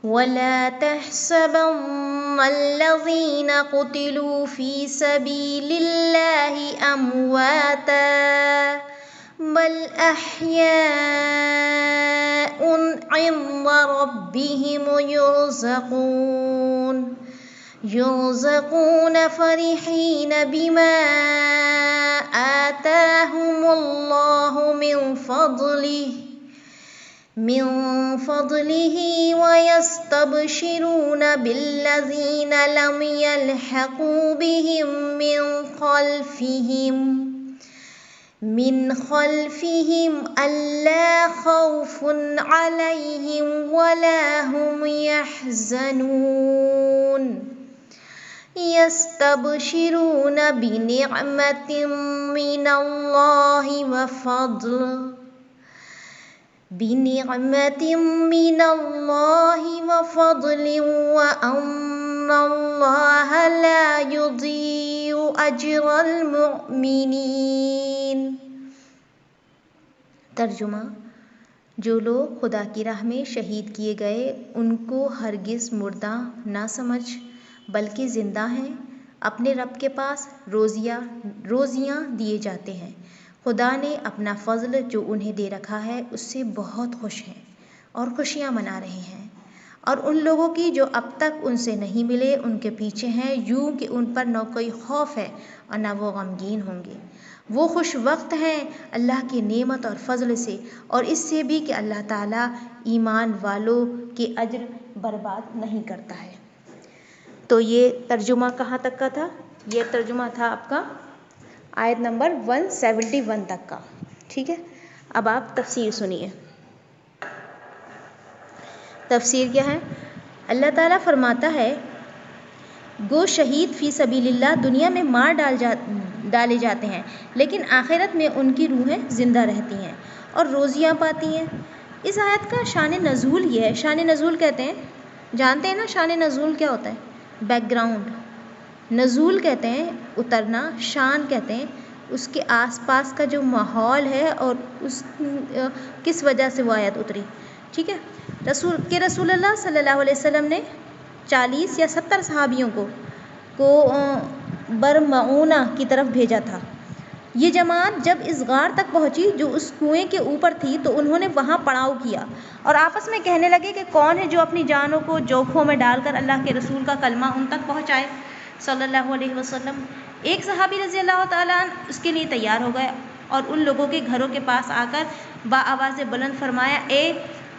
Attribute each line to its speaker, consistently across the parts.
Speaker 1: ولا تحسبن الذين قتلوا في سبيل الله أمواتا بل أحياء عند ربهم يرزقون فرحين بما آتاهم الله من فضله ويستبشرون بالذين لم يلحقوا بهم من خلفهم ألا خوف عليهم ولا هم يحزنون يستبشرون بنعمة من الله وفضل وأن الله لا يضيع أجر المؤمنين۔ ترجمہ: جو لوگ خدا کی راہ میں شہید کیے گئے ان کو ہرگز مردہ نہ سمجھ بلکہ زندہ ہیں، اپنے رب کے پاس روزیاں دیے جاتے ہیں، خدا نے اپنا فضل جو انہیں دے رکھا ہے اس سے بہت خوش ہیں اور خوشیاں منا رہے ہیں، اور ان لوگوں کی جو اب تک ان سے نہیں ملے ان کے پیچھے ہیں، یوں کہ ان پر نہ کوئی خوف ہے اور نہ وہ غمگین ہوں گے۔ وہ خوش وقت ہیں اللہ کی نعمت اور فضل سے، اور اس سے بھی کہ اللہ تعالیٰ ایمان والوں کے اجر برباد نہیں کرتا ہے۔ تو یہ ترجمہ کہاں تک کا تھا؟ یہ ترجمہ تھا آپ کا آیت نمبر 171 تک کا، ٹھیک ہے۔ اب آپ تفسیر سنیے۔ تفسیر کیا ہے؟ اللہ تعالیٰ فرماتا ہے، گو شہید فی سبیل اللہ دنیا میں مار ڈالے جاتے ہیں، لیکن آخرت میں ان کی روحیں زندہ رہتی ہیں اور روزیاں پاتی ہیں۔ اس آیت کا شان نزول یہ ہے، شان نزول کہتے ہیں، جانتے ہیں نا شان نزول کیا ہوتا ہے؟ Back ground. نزول کہتے ہیں اترنا، شان کہتے ہیں اس کے آس پاس کا جو ماحول ہے اور اس کس وجہ سے وہ آیت اتری، ٹھیک ہے۔ رسول اللہ صلی اللہ علیہ وسلم نے 40 یا 70 صحابیوں کو برمعونہ کی طرف بھیجا تھا۔ یہ جماعت جب اس غار تک پہنچی جو اس کنویں کے اوپر تھی تو انہوں نے وہاں پڑاؤ کیا اور آپس میں کہنے لگے کہ کون ہے جو اپنی جانوں کو جوکھوں میں ڈال کر اللہ کے رسول کا کلمہ ان تک پہنچائے صلی اللہ علیہ وسلم۔ ایک صحابی رضی اللہ تعالیٰ عنہ اس کے لیے تیار ہو گئے اور ان لوگوں کے گھروں کے پاس آ کر بآواز بلند فرمایا، اے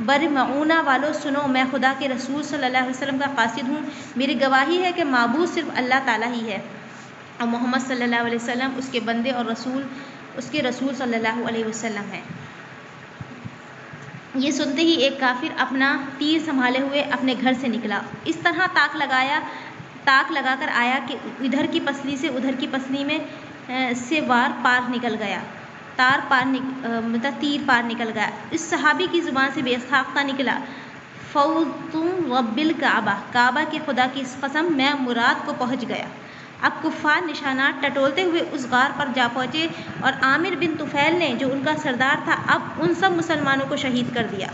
Speaker 1: برمعونہ والو سنو، میں خدا کے رسول صلی اللہ علیہ وسلم کا قاصد ہوں، میری گواہی ہے کہ معبود صرف اللہ تعالیٰ ہی ہے اور محمد صلی اللہ علیہ وسلم اس کے بندے اور اس کے رسول صلی اللہ علیہ وسلم ہیں۔ یہ سنتے ہی ایک کافر اپنا تیر سنبھالے ہوئے اپنے گھر سے نکلا، اس طرح تاک لگا کر آیا کہ ادھر کی پسلی سے ادھر کی پسلی میں سے تیر پار نکل گیا۔ اس صحابی کی زبان سے بے ساختہ نکلا، فوت رب الکعبہ، کعبہ کے خدا کی قسم میں مراد کو پہنچ گیا۔ اب کفار نشانات ٹٹولتے ہوئے اس غار پر جا پہنچے اور عامر بن طفیل نے جو ان کا سردار تھا اب ان سب مسلمانوں کو شہید کر دیا۔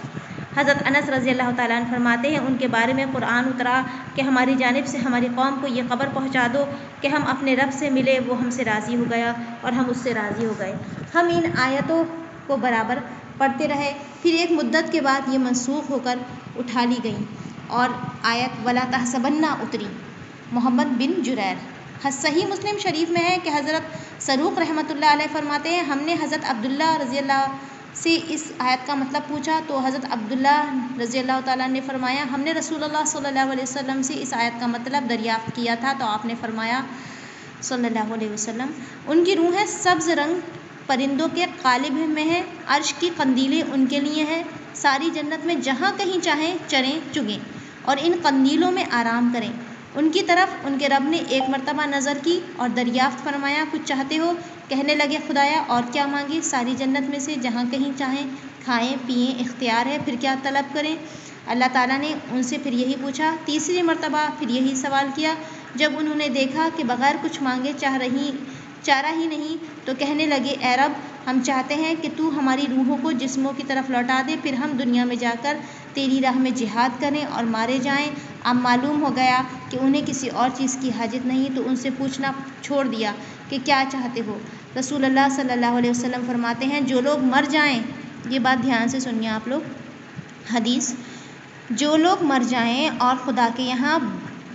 Speaker 1: حضرت انس رضی اللہ تعالیٰ عنہ فرماتے ہیں، ان کے بارے میں قرآن اترا کہ ہماری جانب سے ہماری قوم کو یہ خبر پہنچا دو کہ ہم اپنے رب سے ملے، وہ ہم سے راضی ہو گیا اور ہم اس سے راضی ہو گئے۔ ہم ان آیتوں کو برابر پڑھتے رہے، پھر ایک مدت کے بعد یہ منسوخ ہو کر اٹھا لی گئیں اور آیت ولا تحسبن اتری۔ محمد بن جریر، صحیح مسلم شریف میں ہے کہ حضرت صدوق رحمۃ اللہ علیہ فرماتے ہیں، ہم نے حضرت عبداللہ رضی اللہ سے اس آیت کا مطلب پوچھا تو حضرت عبداللہ رضی اللہ تعالیٰ نے فرمایا، ہم نے رسول اللہ صلی اللہ علیہ وسلم سے اس آیت کا مطلب دریافت کیا تھا تو آپ نے فرمایا صلی اللہ علیہ وسلم، ان کی روحیں سبز رنگ پرندوں کے قالب میں ہیں، عرش کی قندیلیں ان کے لیے ہیں، ساری جنت میں جہاں کہیں چاہیں چریں چگیں اور ان قندیلوں میں آرام کریں۔ ان کی طرف ان کے رب نے ایک مرتبہ نظر کی اور دریافت فرمایا، کچھ چاہتے ہو؟ کہنے لگے، خدایا اور کیا مانگے؟ ساری جنت میں سے جہاں کہیں چاہیں کھائیں پیئیں، اختیار ہے، پھر کیا طلب کریں؟ اللہ تعالیٰ نے ان سے پھر یہی پوچھا، تیسری مرتبہ پھر یہی سوال کیا۔ جب انہوں نے دیکھا کہ بغیر کچھ مانگے چارہ ہی نہیں تو کہنے لگے، اے رب ہم چاہتے ہیں کہ تو ہماری روحوں کو جسموں کی طرف لوٹا دے، پھر ہم دنیا میں جا کر تیری راہ میں جہاد کریں اور مارے جائیں۔ اب معلوم ہو گیا کہ انہیں کسی اور چیز کی حاجت نہیں، تو ان سے پوچھنا چھوڑ دیا کہ کیا چاہتے ہو۔ رسول اللہ صلی اللہ علیہ وسلم فرماتے ہیں جو لوگ مر جائیں، یہ بات دھیان سے سنیے آپ لوگ، حدیث، جو لوگ مر جائیں اور خدا کے یہاں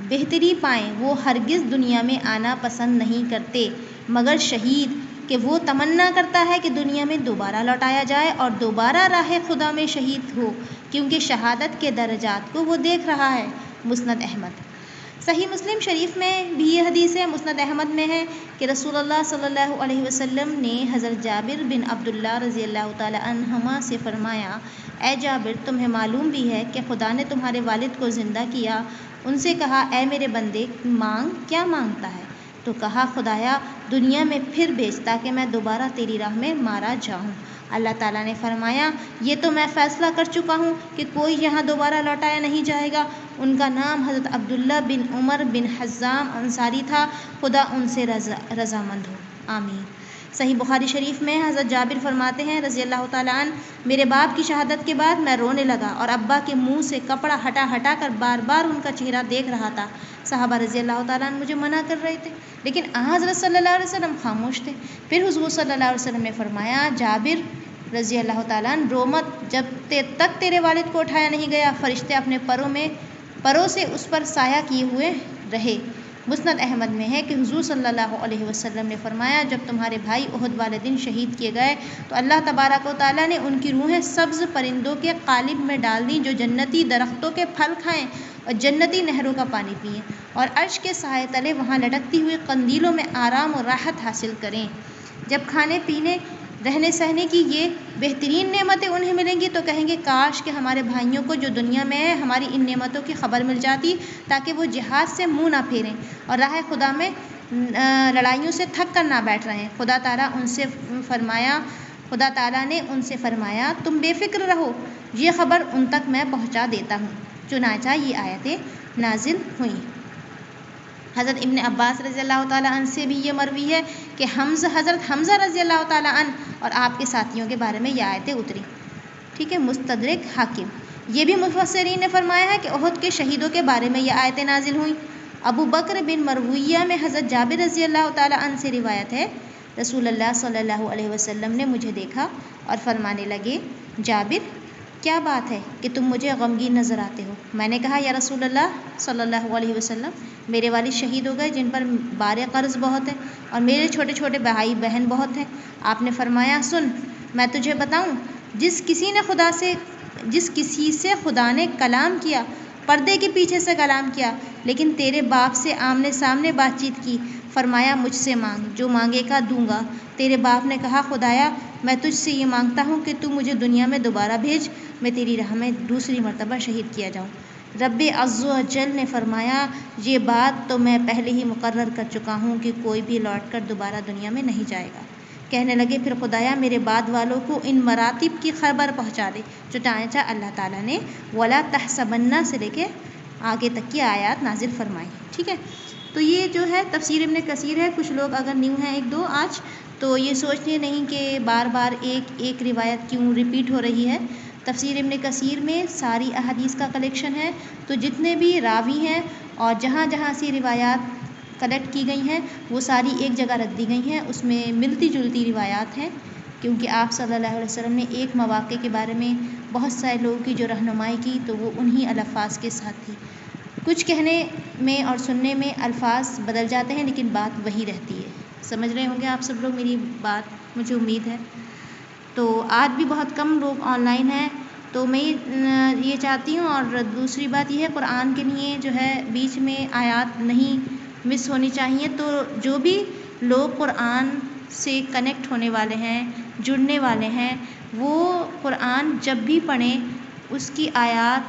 Speaker 1: بہتری پائیں وہ ہرگز دنیا میں آنا پسند نہیں کرتے مگر شہید، کہ وہ تمنا کرتا ہے کہ دنیا میں دوبارہ لوٹایا جائے اور دوبارہ راہ خدا میں شہید ہو، کیونکہ شہادت کے درجات کو وہ دیکھ رہا ہے۔ مسند احمد۔ صحیح مسلم شریف میں بھی یہ حدیث ہے، مسند احمد میں ہے کہ رسول اللہ صلی اللہ علیہ وسلم نے حضرت جابر بن عبداللہ رضی اللہ تعالی عنہما سے فرمایا، اے جابر، تمہیں معلوم بھی ہے کہ خدا نے تمہارے والد کو زندہ کیا۔ ان سے کہا، اے میرے بندے، مانگ، کیا مانگتا ہے؟ تو کہا، خدایا دنیا میں پھر بھیج تاکہ میں دوبارہ تیری راہ میں مارا جاؤں۔ اللہ تعالیٰ نے فرمایا، یہ تو میں فیصلہ کر چکا ہوں کہ کوئی یہاں دوبارہ لوٹایا نہیں جائے گا۔ ان کا نام حضرت عبداللہ بن عمر بن حزام انصاری تھا، خدا ان سے رضامند ہو، آمین۔ صحیح بخاری شریف میں حضرت جابر فرماتے ہیں رضی اللہ تعالیٰ عنہ، میرے باپ کی شہادت کے بعد میں رونے لگا اور ابا کے منہ سے کپڑا ہٹا ہٹا کر بار بار ان کا چہرہ دیکھ رہا تھا۔ صحابہ رضی اللہ تعالیٰ عنہ مجھے منع کر رہے تھے، لیکن حضرت صلی اللہ علیہ وسلم خاموش تھے۔ پھر حضور صلی اللہ علیہ وسلم نے فرمایا، جابر رضی اللہ تعالیٰ عنہ، رو مت، جب تک تیرے والد کو اٹھایا نہیں گیا فرشتے اپنے پروں سے اس پر سایہ کیے ہوئے رہے۔ مسند احمد میں ہے کہ حضور صلی اللہ علیہ وسلم نے فرمایا، جب تمہارے بھائی احد والے دن شہید کیے گئے تو اللہ تبارک و تعالیٰ نے ان کی روحیں سبز پرندوں کے قالب میں ڈال دیں جو جنتی درختوں کے پھل کھائیں اور جنتی نہروں کا پانی پئیں اور عرش کے سائے تلے وہاں لٹکتی ہوئی قندیلوں میں آرام اور راحت حاصل کریں۔ جب کھانے پینے، رہنے سہنے کی یہ بہترین نعمتیں انہیں ملیں گی تو کہیں گے، کاش کہ ہمارے بھائیوں کو جو دنیا میں ہے ہماری ان نعمتوں کی خبر مل جاتی تاکہ وہ جہاد سے منہ نہ پھیریں اور راہ خدا میں لڑائیوں سے تھک کر نہ بیٹھ رہیں۔ خدا تعالیٰ نے ان سے فرمایا، تم بے فکر رہو، یہ خبر ان تک میں پہنچا دیتا ہوں۔ چنانچہ یہ آیتیں نازل ہوئیں۔ حضرت ابن عباس رضی اللہ تعالیٰ عنہ سے بھی یہ مروی ہے کہ حضرت حمزہ رضی اللہ تعالیٰ عنہ اور آپ کے ساتھیوں کے بارے میں یہ آیتیں اتری۔ ٹھیک ہے، مستدرک حاکم۔ یہ بھی مفسرین نے فرمایا ہے کہ احد کے شہیدوں کے بارے میں یہ آیتیں نازل ہوئیں۔ ابو بکر بن مرویہ میں حضرت جابر رضی اللہ تعالیٰ عنہ سے روایت ہے، رسول اللہ صلی اللہ علیہ وسلم نے مجھے دیکھا اور فرمانے لگے، جابر، کیا بات ہے کہ تم مجھے غمگین نظر آتے ہو؟ میں نے کہا، یا رسول اللہ صلی اللہ علیہ وسلم، میرے والد شہید ہو گئے جن پر بار قرض بہت ہے اور میرے چھوٹے چھوٹے بھائی بہن بہت ہیں۔ آپ نے فرمایا، سن، میں تجھے بتاؤں، جس کسی سے خدا نے کلام کیا، پردے کے پیچھے سے کلام کیا، لیکن تیرے باپ سے آمنے سامنے بات چیت کی، فرمایا مجھ سے مانگ، جو مانگے گا دوں گا۔ تیرے باپ نے کہا، خدایا میں تجھ سے یہ مانگتا ہوں کہ تو مجھے دنیا میں دوبارہ بھیج، میں تیری راہ میں دوسری مرتبہ شہید کیا جاؤں۔ رب عز و جل نے فرمایا، یہ بات تو میں پہلے ہی مقرر کر چکا ہوں کہ کوئی بھی لوٹ کر دوبارہ دنیا میں نہیں جائے گا۔ کہنے لگے، پھر خدایا میرے بعد والوں کو ان مراتب کی خبر پہنچا دے۔ چنانچہ اللہ تعالیٰ نے وَلَا تَحْسَبَنَّ سے لے کے آگے تک کی آیات نازل فرمائی۔ ٹھیک ہے، تو یہ جو ہے تفسیر ابن کثیر ہے۔ کچھ لوگ اگر نیو ہیں ایک دو آج، تو یہ سوچتے نہیں کہ بار بار ایک روایت کیوں ریپیٹ ہو رہی ہے۔ تفسیر ابن کثیر میں ساری احادیث کا کلیکشن ہے، تو جتنے بھی راوی ہیں اور جہاں جہاں سے روایات کلیکٹ کی گئی ہیں وہ ساری ایک جگہ رکھ دی گئی ہیں۔ اس میں ملتی جلتی روایات ہیں، کیونکہ آپ صلی اللہ علیہ وسلم نے ایک مواقع کے بارے میں بہت سارے لوگوں کی جو رہنمائی کی تو وہ انہی الفاظ کے ساتھ تھی۔ کچھ کہنے میں اور سننے میں الفاظ بدل جاتے ہیں لیکن بات وہی رہتی ہے۔ سمجھ رہے ہوں گے آپ سب لوگ میری بات، مجھے امید ہے۔ تو آج بھی بہت کم لوگ آن لائن ہیں، تو میں یہ چاہتی ہوں، اور دوسری بات یہ ہے قرآن کے لیے جو ہے بیچ میں آیات نہیں مس ہونی چاہیے۔ تو جو بھی لوگ قرآن سے کنیکٹ ہونے والے ہیں، جڑنے والے ہیں، وہ قرآن جب بھی پڑھیں اس کی آیات